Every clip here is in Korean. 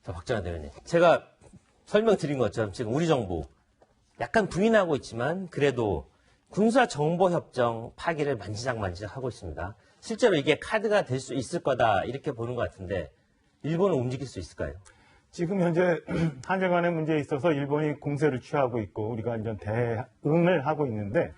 자, 박정환 대변인. 제가 설명드린 것처럼 지금 우리 정부 약간 부인하고 있지만 그래도 군사정보협정 파기를 만지작만지작 하고 있습니다. 실제로 이게 카드가 될 수 있을 거다 이렇게 보는 것 같은데 일본은 움직일 수 있을까요? 지금 현재 한일 간의 문제에 있어서 일본이 공세를 취하고 있고 우리가 이제 대응을 하고 있는데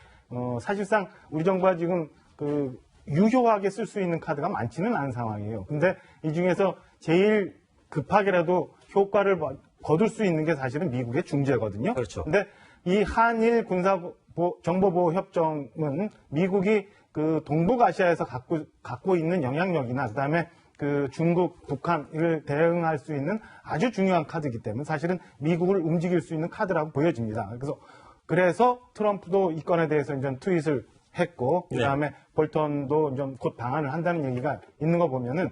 사실상 우리 정부가 지금 그 유효하게 쓸 수 있는 카드가 많지는 않은 상황이에요. 근데 이 중에서 제일 급하게라도 효과를 거둘 수 있는 게 사실은 미국의 중재거든요. 그렇죠. 근데 이 한일 정보보호 협정은 미국이 그 동북아시아에서 갖고 있는 영향력이나 그다음에 그 중국, 북한을 대응할 수 있는 아주 중요한 카드이기 때문에 사실은 미국을 움직일 수 있는 카드라고 보여집니다. 그래서 트럼프도 이 건에 대해서 이제 트윗을 했고 그다음에 볼턴도 좀 곧 방한을 한다는 얘기가 있는 거 보면은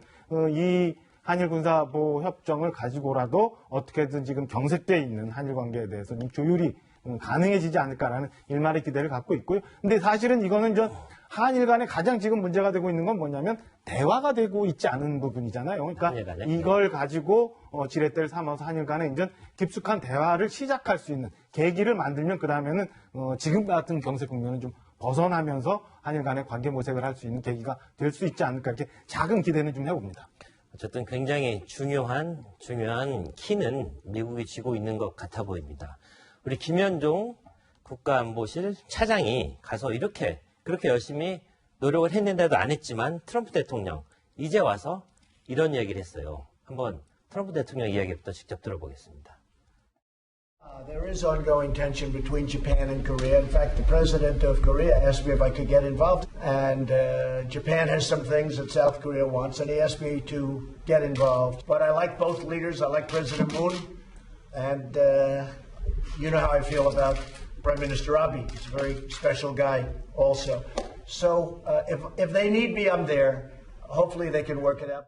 이 한일 군사보호 협정을 가지고라도 어떻게든 지금 경색돼 있는 한일 관계에 대해서 좀 조율이 가능해지지 않을까라는 일말의 기대를 갖고 있고요. 근데 사실은 이거는 좀 한일 간에 가장 지금 문제가 되고 있는 건 뭐냐면 대화가 되고 있지 않은 부분이잖아요. 그러니까 이걸 가지고 지렛대를 삼아서 한일 간에 이제 깊숙한 대화를 시작할 수 있는 계기를 만들면 그 다음에는 지금 같은 경색 국면은 좀 벗어나면서 한일 간의 관계 모색을 할 수 있는 계기가 될 수 있지 않을까 이렇게 작은 기대는 좀 해봅니다. 어쨌든 굉장히 중요한 키는 미국이 쥐고 있는 것 같아 보입니다. 우리 김현종 국가안보실 차장이 가서 그렇게 열심히 노력을 했는데도 안 했지만 트럼프 대통령 이제 와서 이런 이야기를 했어요. 한번 트럼프 대통령 이야기부터 직접 들어보겠습니다. There is ongoing tension between Japan and Korea. In fact, the president of Korea asked me if I could get involved. And Japan has some things that South Korea wants, and he asked me to get involved. But I like both leaders. I like President Moon. And you know how I feel about Prime Minister Abe. He's a very special guy also. So if they need me, I'm there. Hopefully they can work it out.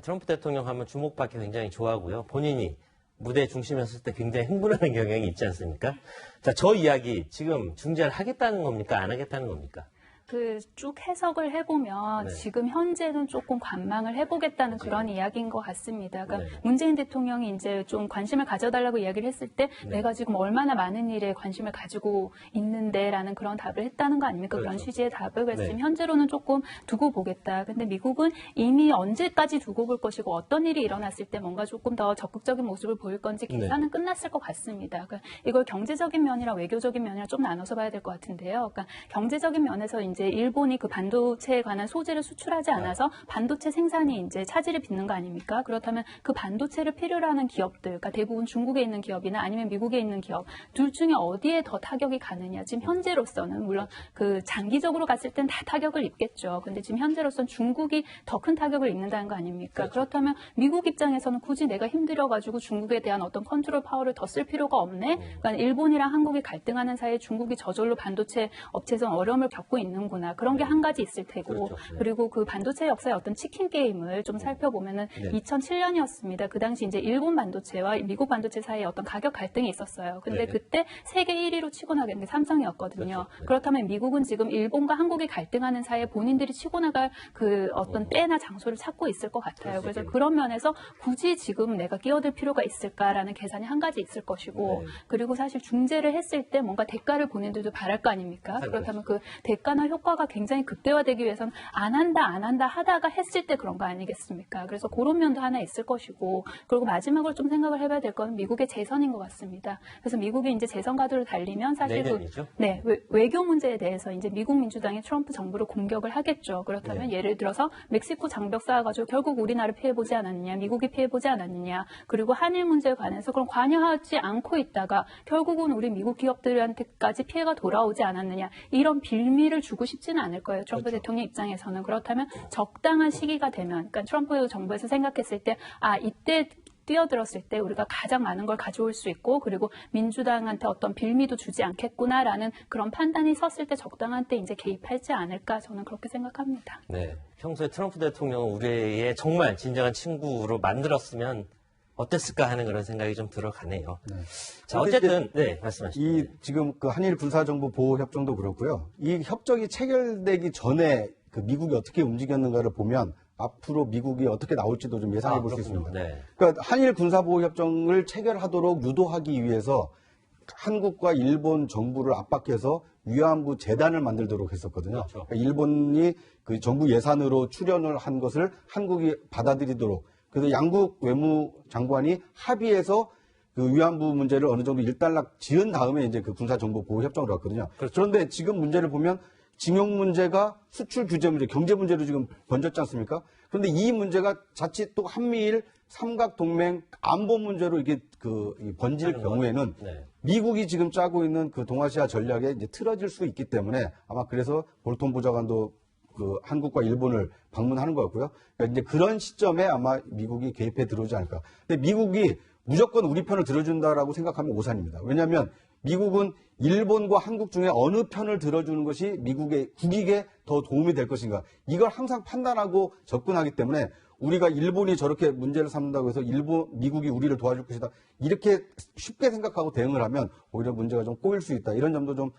트럼프 대통령 하면 주목받기 굉장히 좋아하고요. 본인이 무대 중심에 섰을 때 굉장히 흥분하는 경향이 있지 않습니까? 자, 저 이야기 지금 중재를 하겠다는 겁니까? 안 하겠다는 겁니까? 그 쭉 해석을 해보면 지금 현재는 조금 관망을 해보겠다는 그런 이야기인 것 같습니다. 그러니까 문재인 대통령이 이제 좀 관심을 가져달라고 이야기를 했을 때 내가 지금 얼마나 많은 일에 관심을 가지고 있는데라는 그런 답을 했다는 거 아닙니까? 그런 취지의 답을. 그래서 지금 현재로는 조금 두고 보겠다. 근데 미국은 이미 언제까지 두고 볼 것이고 어떤 일이 일어났을 때 뭔가 조금 더 적극적인 모습을 보일 건지 계산은 끝났을 것 같습니다. 그러니까 이걸 경제적인 면이랑 외교적인 면이랑 좀 나눠서 봐야 될 것 같은데요. 그러니까 경제적인 면에서 이제 일본이 그 반도체에 관한 소재를 수출하지 않아서 반도체 생산이 이제 차질을 빚는 거 아닙니까? 그렇다면 그 반도체를 필요로 하는 기업들, 그러니까 대부분 중국에 있는 기업이나 아니면 미국에 있는 기업, 둘 중에 어디에 더 타격이 가느냐. 지금 현재로서는 물론 그 장기적으로 갔을 땐 다 타격을 입겠죠. 근데 지금 현재로서는 중국이 더 큰 타격을 입는다는 거 아닙니까? 그렇다면 미국 입장에서는 굳이 내가 힘들어가지고 중국에 대한 어떤 컨트롤 파워를 더 쓸 필요가 없네? 그러니까 일본이랑 한국이 갈등하는 사이에 중국이 저절로 반도체 업체에서 어려움을 겪고 있는 구나. 그런 게 한 가지 있을 테고 그리고 그 반도체 역사의 어떤 치킨 게임을 좀 살펴보면은 2007년이었습니다. 그 당시 이제 일본 반도체와 미국 반도체 사이에 어떤 가격 갈등이 있었어요. 근데 그때 세계 1위로 치고 나간 게 삼성이었거든요. 그렇다면 미국은 지금 일본과 한국이 갈등하는 사이에 본인들이 치고 나갈 그 어떤 때나 장소를 찾고 있을 것 같아요. 그래서 그런 면에서 굳이 지금 내가 끼어들 필요가 있을까라는 계산이 한 가지 있을 것이고 그리고 사실 중재를 했을 때 뭔가 대가를 본인들도 바랄 거 아닙니까? 그렇다면 그 대가나 효과가 굉장히 극대화되기 위해서는 안 한다 하다가 했을 때 그런 거 아니겠습니까? 그래서 그런 면도 하나 있을 것이고 그리고 마지막으로 좀 생각을 해봐야 될 건 미국의 재선인 것 같습니다. 그래서 미국이 이제 재선 가도를 달리면 사실 외교 문제에 대해서 이제 미국 민주당이 트럼프 정부를 공격을 하겠죠. 그렇다면 예를 들어서 멕시코 장벽 쌓아가지고 결국 우리나라 피해보지 않았느냐, 미국이 피해보지 않았느냐, 그리고 한일 문제에 관해서 그럼 관여하지 않고 있다가 결국은 우리 미국 기업들한테까지 피해가 돌아오지 않았느냐 이런 빌미를 주고 싶지는 않을 거예요. 트럼프 대통령 입장에서는. 그렇다면 적당한 시기가 되면, 그러니까 트럼프 정부에서 생각했을 때, 이때 뛰어들었을 때 우리가 가장 많은 걸 가져올 수 있고 그리고 민주당한테 어떤 빌미도 주지 않겠구나라는 그런 판단이 섰을 때 적당한 때 이제 개입하지 않을까 저는 그렇게 생각합니다. 네, 평소에 트럼프 대통령은 우리의 정말 진정한 친구로 만들었으면 어땠을까 하는 그런 생각이 좀 들어가네요. 자, 어쨌든 말씀하시죠. 지금 그 한일 군사정보 보호 협정도 그렇고요. 이 협정이 체결되기 전에 그 미국이 어떻게 움직였는가를 보면 앞으로 미국이 어떻게 나올지도 좀 예상해 볼 수 있습니다. 네. 그러니까 한일 군사보호협정을 체결하도록 유도하기 위해서 한국과 일본 정부를 압박해서 위안부 재단을 만들도록 했었거든요. 그렇죠. 그러니까 일본이 그 정부 예산으로 출연을 한 것을 한국이 받아들이도록 그래서 양국 외무장관이 합의해서 그 위안부 문제를 어느 정도 일단락 지은 다음에 이제 그 군사정보보호협정으로 갔거든요. 그렇죠. 그런데 지금 문제를 보면 징용 문제가 수출 규제 문제, 경제 문제로 지금 번졌지 않습니까? 그런데 이 문제가 자칫 또 한미일 삼각동맹 안보 문제로 이게 번질 경우에는 네. 미국이 지금 짜고 있는 그 동아시아 전략에 이제 틀어질 수 있기 때문에 아마 그래서 볼턴 보좌관도 그 한국과 일본을 방문하는 것 같고요. 그러니까 이제 그런 시점에 아마 미국이 개입해 들어오지 않을까. 근데 미국이 무조건 우리 편을 들어준다라고 생각하면 오산입니다. 왜냐하면 미국은 일본과 한국 중에 어느 편을 들어주는 것이 미국의 국익에 더 도움이 될 것인가. 이걸 항상 판단하고 접근하기 때문에 우리가 일본이 저렇게 문제를 삼는다고 해서 미국이 우리를 도와줄 것이다. 이렇게 쉽게 생각하고 대응을 하면 오히려 문제가 좀 꼬일 수 있다. 이런 점도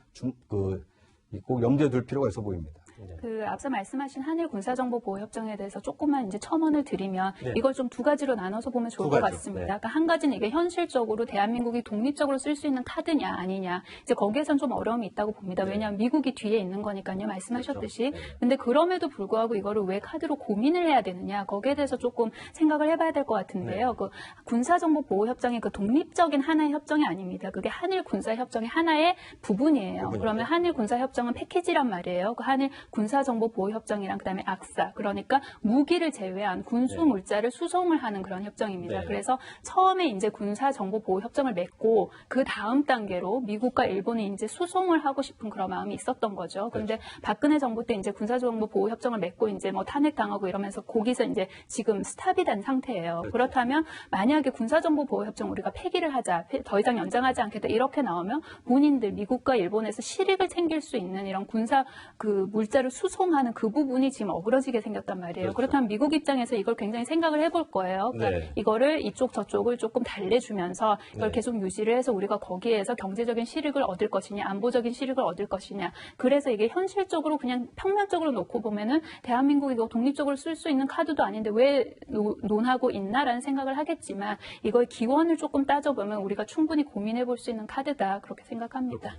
꼭 염두에 둘 필요가 있어 보입니다. 그 앞서 말씀하신 한일 군사정보보호협정에 대해서 조금만 이제 첨언을 드리면 네. 이걸 좀 두 가지로 나눠서 보면 좋을 것 가지. 같습니다. 네. 그러니까 한 가지는 이게 현실적으로 대한민국이 독립적으로 쓸 수 있는 카드냐 아니냐. 이제 거기에선 좀 어려움이 있다고 봅니다. 왜냐하면 미국이 뒤에 있는 거니까요. 말씀하셨듯이. 그렇죠. 네. 근데 그럼에도 불구하고 이거를 왜 카드로 고민을 해야 되느냐. 거기에 대해서 조금 생각을 해봐야 될 것 같은데요. 네. 그 군사정보보호협정이 그 독립적인 하나의 협정이 아닙니다. 그게 한일 군사협정의 하나의 부분이에요. 그러면 한일 군사협정은 패키지란 말이에요. 그 한일 군사정보보호협정이랑 그다음에 악사, 그러니까 무기를 제외한 군수 네. 물자를 수송을 하는 그런 협정입니다. 네. 그래서 처음에 이제 군사정보보호협정을 맺고 그 다음 단계로 미국과 일본이 이제 수송을 하고 싶은 그런 마음이 있었던 거죠. 그런데 박근혜 정부 때 이제 군사정보보호협정을 맺고 이제 뭐 탄핵당하고 이러면서 거기서 이제 지금 스탑이 된 상태예요. 그렇죠. 그렇다면 만약에 군사정보보호협정 우리가 폐기를 하자, 더 이상 연장하지 않겠다 이렇게 나오면 본인들 미국과 일본에서 실익을 챙길 수 있는 이런 군사 그 물자를 수송하는 그 부분이 지금 어그러지게 생겼단 말이에요. 그렇죠. 그렇다면 미국 입장에서 이걸 굉장히 생각을 해볼 거예요. 그러니까 네. 이거를 이쪽 저쪽을 조금 달래주면서 이걸 네. 계속 유지를 해서 우리가 거기에서 경제적인 실익을 얻을 것이냐, 안보적인 실익을 얻을 것이냐. 그래서 이게 현실적으로 그냥 평면적으로 놓고 보면은 대한민국이 이거 독립적으로 쓸 수 있는 카드도 아닌데 왜 논하고 있나라는 생각을 하겠지만 이거의 기원을 조금 따져보면 우리가 충분히 고민해볼 수 있는 카드다 그렇게 생각합니다.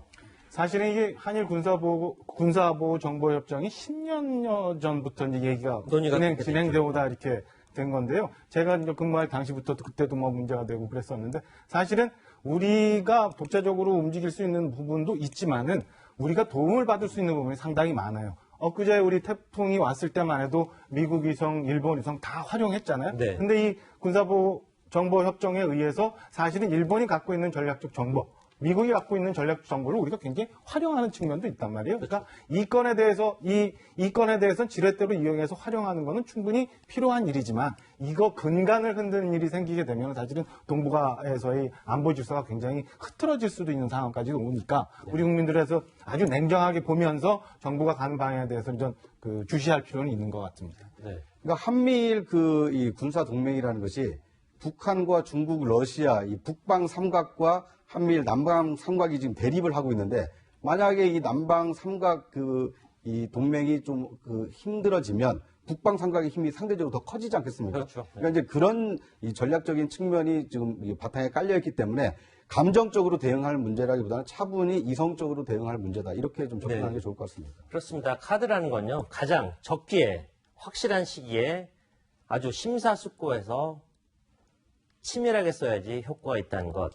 사실은 이게 한일 군사보호 정보협정이 10년여 전부터 이제 얘기가 논의가 진행되어 오다 이렇게 된 건데요. 제가 이제 근무할 당시부터 그때도 뭐 문제가 되고 그랬었는데 사실은 우리가 독자적으로 움직일 수 있는 부분도 있지만은 우리가 도움을 받을 수 있는 부분이 상당히 많아요. 엊그제 우리 태풍이 왔을 때만 해도 미국 위성, 일본 위성 다 활용했잖아요. 네. 근데 이 군사보호 정보협정에 의해서 사실은 일본이 갖고 있는 전략적 정보, 미국이 갖고 있는 전략적 정보를 우리가 굉장히 활용하는 측면도 있단 말이에요. 그러니까 이 건에 대해서는 지렛대로 이용해서 활용하는 것은 충분히 필요한 일이지만 이거 근간을 흔드는 일이 생기게 되면 사실은 동북아에서의 안보 질서가 굉장히 흐트러질 수도 있는 상황까지 오니까 우리 국민들에서 아주 냉정하게 보면서 정부가 가는 방향에 대해서 좀 주시할 필요는 있는 것 같습니다. 네. 그러니까 한미일 이 군사 동맹이라는 것이 북한과 중국, 러시아 이 북방 삼각과 한미일 남방 삼각이 지금 대립을 하고 있는데 만약에 이 남방 삼각 이 동맹이 좀 힘들어지면 북방 삼각의 힘이 상대적으로 더 커지지 않겠습니까? 그렇죠. 그러니까 이제 그런 이 전략적인 측면이 지금 바탕에 깔려 있기 때문에 감정적으로 대응할 문제라기보다는 차분히 이성적으로 대응할 문제다. 이렇게 좀 접근하는 네. 게 좋을 것 같습니다. 그렇습니다. 카드라는 건요, 가장 적기에, 확실한 시기에 아주 심사숙고해서 치밀하게 써야지 효과가 있다는 것,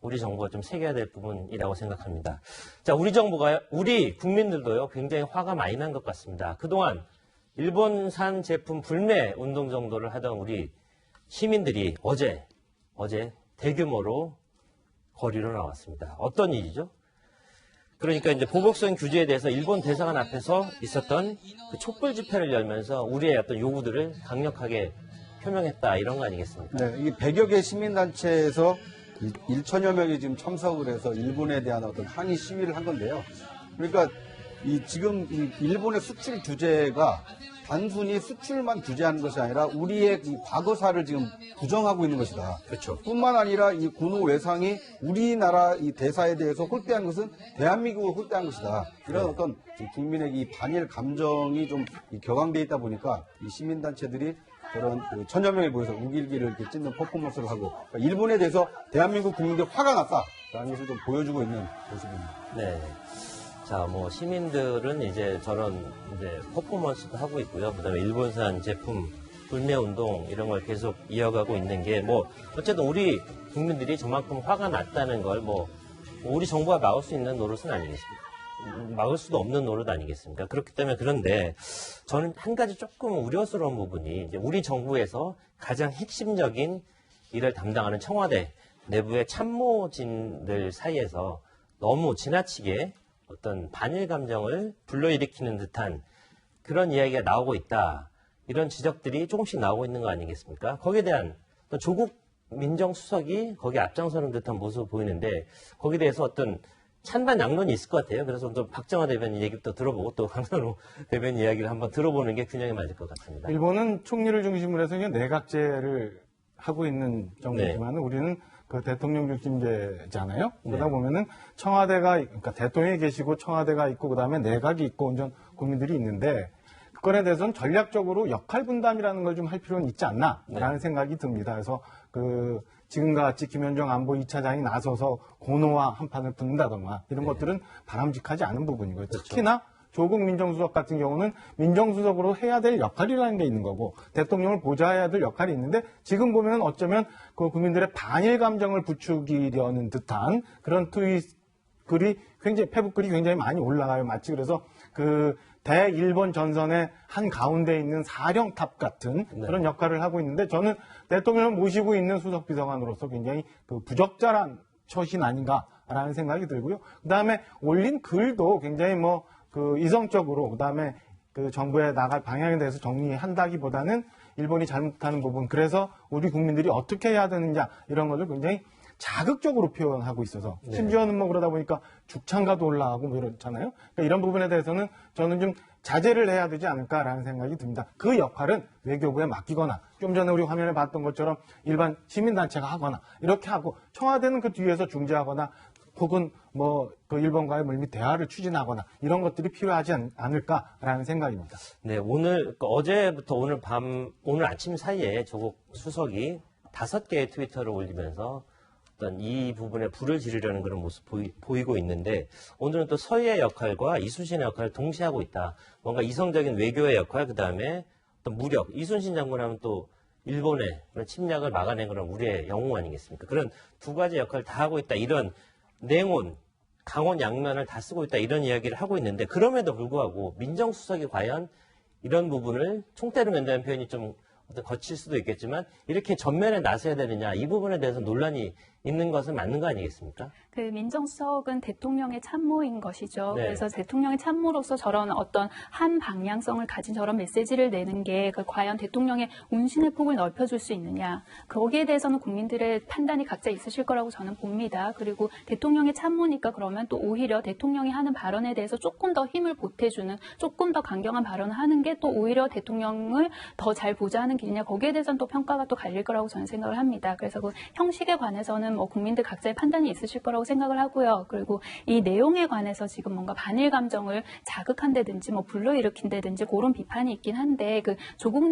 우리 정부가 좀 새겨야 될 부분이라고 생각합니다. 자, 우리 정부가, 우리 국민들도요, 굉장히 화가 많이 난 것 같습니다. 그동안 일본산 제품 불매 운동 정도를 하던 우리 시민들이 어제 대규모로 거리로 나왔습니다. 어떤 일이죠? 그러니까 이제 보복성 규제에 대해서 일본 대사관 앞에서 있었던 그 촛불 집회를 열면서 우리의 어떤 요구들을 강력하게 표명했다, 이런 거 아니겠습니까? 네, 이 100여 개 시민단체에서 1천여 명이 지금 참석을 해서 일본에 대한 어떤 항의 시위를 한 건데요. 그러니까 지금 일본의 수출 규제가 단순히 수출만 규제하는 것이 아니라 우리의 이 과거사를 지금 부정하고 있는 것이다. 그렇죠. 뿐만 아니라 이 군우 외상이 우리나라 이 대사에 대해서 홀대한 것은 대한민국을 홀대한 것이다. 이런 어떤 국민의 이 반일 감정이 좀 격앙돼 있다 보니까 이 시민단체들이 그런 그 천여 명에 모여서 우길기를 이렇게 찢는 퍼포먼스를 하고 그러니까 일본에 대해서 대한민국 국민들 화가 났다라는 것을 좀 보여주고 있는 모습입니다. 네. 자, 뭐 시민들은 이제 저런 이제 퍼포먼스도 하고 있고요. 그다음에 일본산 제품 불매 운동 이런 걸 계속 이어가고 있는 게 뭐 어쨌든 우리 국민들이 저만큼 화가 났다는 걸 뭐 우리 정부가 막을 수 있는 노릇은 아니겠습니까? 막을 수도 없는 노릇 아니겠습니까? 그렇기 때문에 그런데 저는 한 가지 조금 우려스러운 부분이 이제 우리 정부에서 가장 핵심적인 일을 담당하는 청와대 내부의 참모진들 사이에서 너무 지나치게 어떤 반일 감정을 불러일으키는 듯한 그런 이야기가 나오고 있다. 이런 지적들이 조금씩 나오고 있는 거 아니겠습니까? 거기에 대한 어떤 조국 민정수석이 거기에 앞장서는 듯한 모습을 보이는데 거기에 대해서 어떤 찬반 양론이 있을 것 같아요. 그래서 좀 박정화 대변인 얘기부터 들어보고 또 강선우 대변인 이야기를 한번 들어보는 게 균형이 맞을 것 같습니다. 일본은 총리를 중심으로 해서 그냥 내각제를 하고 있는 정도지만 우리는 그 대통령 중심제잖아요. 그러다 보면은 청와대가, 그러니까 대통령이 계시고 청와대가 있고 그다음에 내각이 있고 온전 국민들이 있는데 그건에 대해서는 전략적으로 역할 분담이라는 걸 좀 할 필요는 있지 않나라는 생각이 듭니다. 그래서 그 지금과 같이 김현정 안보 2차장이 나서서 고노와 한판을 붙는다던가 이런 것들은 바람직하지 않은 부분이고요. 특히나 조국 민정수석 같은 경우는 민정수석으로 해야 될 역할이라는 게 있는 거고 대통령을 보좌해야 될 역할이 있는데 지금 보면 어쩌면 그 국민들의 반일 감정을 부추기려는 듯한 그런 글이 굉장히 페북글이 굉장히 많이 올라가요. 마치 그래서 그 대일본 전선의 한 가운데 있는 사령탑 같은 그런 역할을 하고 있는데 저는 대통령을 모시고 있는 수석 비서관으로서 굉장히 그 부적절한 처신 아닌가라는 생각이 들고요. 그다음에 올린 글도 굉장히 뭐 그 이성적으로 그다음에 그 정부에 나갈 방향에 대해서 정리한다기보다는 일본이 잘못하는 부분 그래서 우리 국민들이 어떻게 해야 되느냐 이런 것을 굉장히 자극적으로 표현하고 있어서 심지어는 뭐 그러다 보니까 죽창가도 올라가고 뭐 이렇잖아요. 그러니까 이런 부분에 대해서는 저는 좀 자제를 해야 되지 않을까라는 생각이 듭니다. 그 역할은 외교부에 맡기거나 좀 전에 우리 화면에 봤던 것처럼 일반 시민단체가 하거나 이렇게 하고 청와대는 그 뒤에서 중재하거나 혹은 뭐 그 일본과의 물밑 대화를 추진하거나 이런 것들이 필요하지 않을까라는 생각입니다. 네, 오늘 그러니까 어제부터 오늘 아침 사이에 조국 수석이 5개의 트위터를 올리면서 어떤 이 부분에 불을 지르려는 그런 모습 보이고 있는데 오늘은 또 서희의 역할과 이순신의 역할을 동시에 하고 있다. 뭔가 이성적인 외교의 역할 그다음에 어떤 무력. 이순신 장군 하면 또 일본의 그런 침략을 막아낸 그런 우리의 영웅 아니겠습니까? 그런 두 가지 역할을 다 하고 있다. 이런 냉온, 강원 양면을 다 쓰고 있다. 이런 이야기를 하고 있는데 그럼에도 불구하고 민정수석이 과연 이런 부분을 총대로 맨다는 표현이 좀 어떤 거칠 수도 있겠지만 이렇게 전면에 나서야 되느냐 이 부분에 대해서 논란이 있는 것은 맞는 거 아니겠습니까? 그 민정수석은 대통령의 참모인 것이죠. 네. 그래서 대통령의 참모로서 저런 어떤 한 방향성을 가진 저런 메시지를 내는 게 과연 대통령의 운신의 폭을 넓혀줄 수 있느냐. 거기에 대해서는 국민들의 판단이 각자 있으실 거라고 저는 봅니다. 그리고 대통령의 참모니까 그러면 또 오히려 대통령이 하는 발언에 대해서 조금 더 힘을 보태주는 조금 더 강경한 발언을 하는 게 또 오히려 대통령을 더 잘 보좌하는 길이냐. 거기에 대해서는 또 평가가 또 갈릴 거라고 저는 생각을 합니다. 그래서 그 형식에 관해서는 뭐 국민들 각자의 판단이 있으실 거라고 생각을 하고요. 그리고 이 내용에 관해서 지금 뭔가 반일 감정을 자극한다든지 뭐 불러일으킨다든지 그런 비판이 있긴 한데 그 조국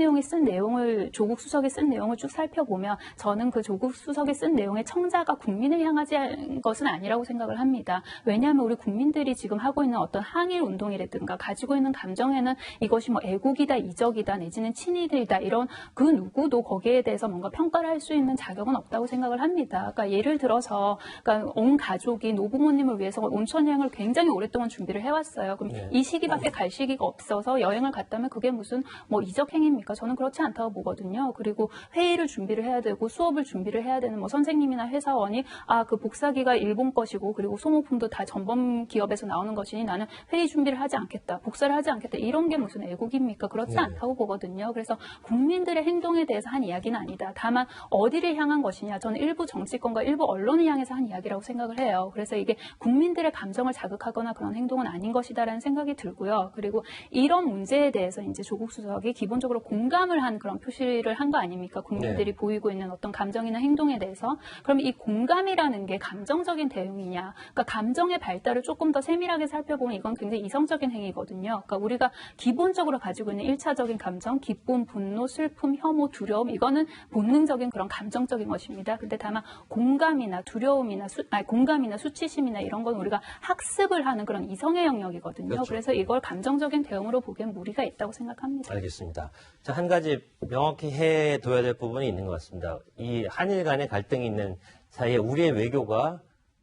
수석이 쓴 내용을 쭉 살펴보면 저는 그 조국 수석이 쓴 내용의 청자가 국민을 향하지 것은 아니라고 생각을 합니다. 왜냐하면 우리 국민들이 지금 하고 있는 어떤 항일 운동이라든가 가지고 있는 감정에는 이것이 뭐 애국이다, 이적이다, 내지는 친일이다 이런 그 누구도 거기에 대해서 뭔가 평가를 할 수 있는 자격은 없다고 생각을 합니다. 그러니까 예를 들어서 그러니까 온 가족이 노부모님을 위해서 온천 여행을 굉장히 오랫동안 준비를 해왔어요. 그럼 이 시기밖에 갈 시기가 없어서 여행을 갔다면 그게 무슨 뭐 이적 행위입니까? 저는 그렇지 않다고 보거든요. 그리고 회의를 준비를 해야 되고 수업을 준비를 해야 되는 뭐 선생님이나 회사원이 그 복사기가 일본 것이고 그리고 소모품도 다 전범 기업에서 나오는 것이니 나는 회의 준비를 하지 않겠다. 복사를 하지 않겠다. 이런 게 무슨 애국입니까? 그렇지 않다고 보거든요. 그래서 국민들의 행동에 대해서 한 이야기는 아니다. 다만 어디를 향한 것이냐. 저는 일부 정치권과 일부 언론을 향해서 한 이야기라고 생각을 해요. 그래서 이게 국민들의 감정을 자극하거나 그런 행동은 아닌 것이다라는 생각이 들고요. 그리고 이런 문제에 대해서 이제 조국 수석이 기본적으로 공감을 한 그런 표시를 한 거 아닙니까? 국민들이 네. 보이고 있는 어떤 감정이나 행동에 대해서. 그럼 이 공감이라는 게 감정적인 대응이냐? 그러니까 감정의 발달을 조금 더 세밀하게 살펴보면 이건 굉장히 이성적인 행위거든요. 그러니까 우리가 기본적으로 가지고 있는 1차적인 감정, 기쁨, 분노, 슬픔, 혐오, 두려움, 이거는 본능적인 그런 감정적인 것입니다. 근데 다만 공감이나 두려움이나 공감이나 수치심이나 이런 건 우리가 학습을 하는 그런 이성의 영역이거든요. 그렇죠. 그래서 이걸 감정적인 대응으로 보기엔 무리가 있다고 생각합니다. 알겠습니다. 자, 한 가지 명확히 해둬야 될 부분이 있는 것 같습니다. 이 한일 간의 갈등이 있는 사이에 우리의 외교가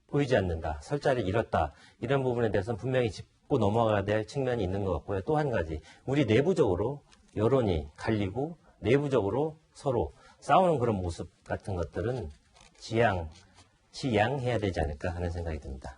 보이지 않는다, 설자를 잃었다, 이런 부분에 대해서는 분명히 짚고 넘어가야 될 측면이 있는 것 같고요. 또 한 가지, 우리 내부적으로 여론이 갈리고 내부적으로 서로 싸우는 그런 모습 같은 것들은 지양해야 되지 않을까 하는 생각이 듭니다.